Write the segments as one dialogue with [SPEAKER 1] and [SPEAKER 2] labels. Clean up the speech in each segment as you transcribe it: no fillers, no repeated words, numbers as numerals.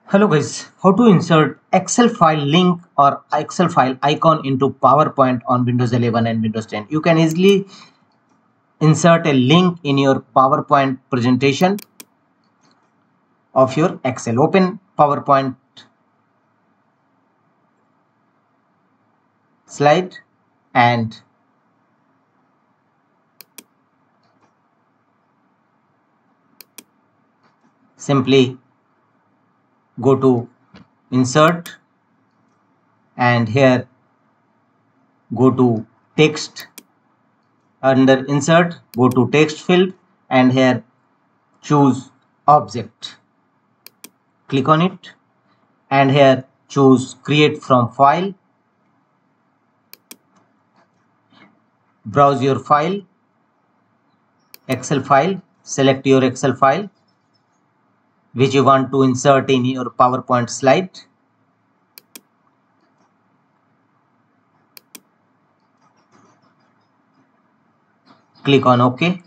[SPEAKER 1] Hello guys, how to insert Excel file link or Excel file icon into PowerPoint on Windows 11 and Windows 10. You can easily insert a link in your PowerPoint presentation of your Excel. Open PowerPoint slide and simply go to insert and here go to text. Under insert go to text field and here choose object, click on it and here choose create from file, browse your file, Excel file, select your Excel file which you want to insert in your PowerPoint slide. Click on OK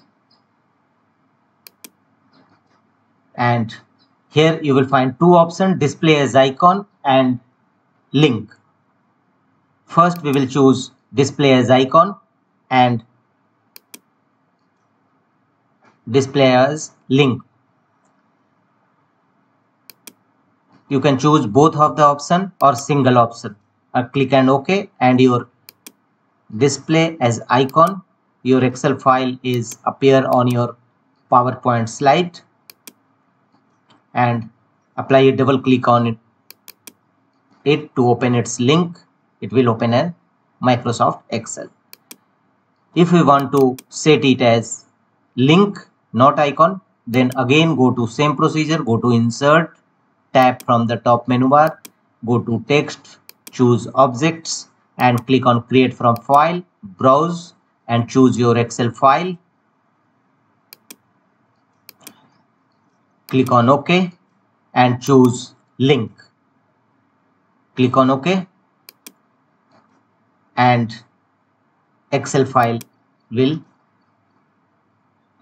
[SPEAKER 1] and here you will find two options, display as icon and link. First we will choose display as icon and display as link. You can choose both of the option or single option. Click and OK and your display as icon, your Excel file is appear on your PowerPoint slide and apply a double click on it to open its link. It will open a Microsoft Excel. If we want to set it as link not icon, then again go to same procedure, go to insert, tap from the top menu bar, go to text, choose objects and click on create from file, browse and choose your Excel file. Click on OK and choose link. Click on OK and Excel file will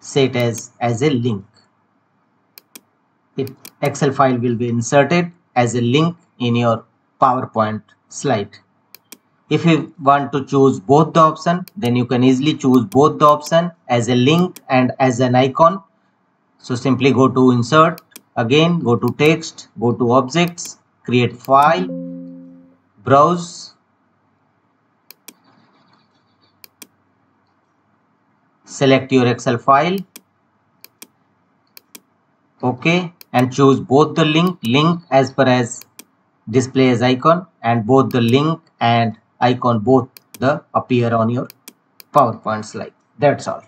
[SPEAKER 1] set as a link. Excel file will be inserted as a link in your PowerPoint slide. If you want to choose both the option, then you can easily choose both the option as a link and as an icon. So simply go to insert, again go to text, go to objects, create file, browse, select your Excel file, OK and choose both the link as per as display as icon and both the link and icon both the appear on your PowerPoint slide. That's all.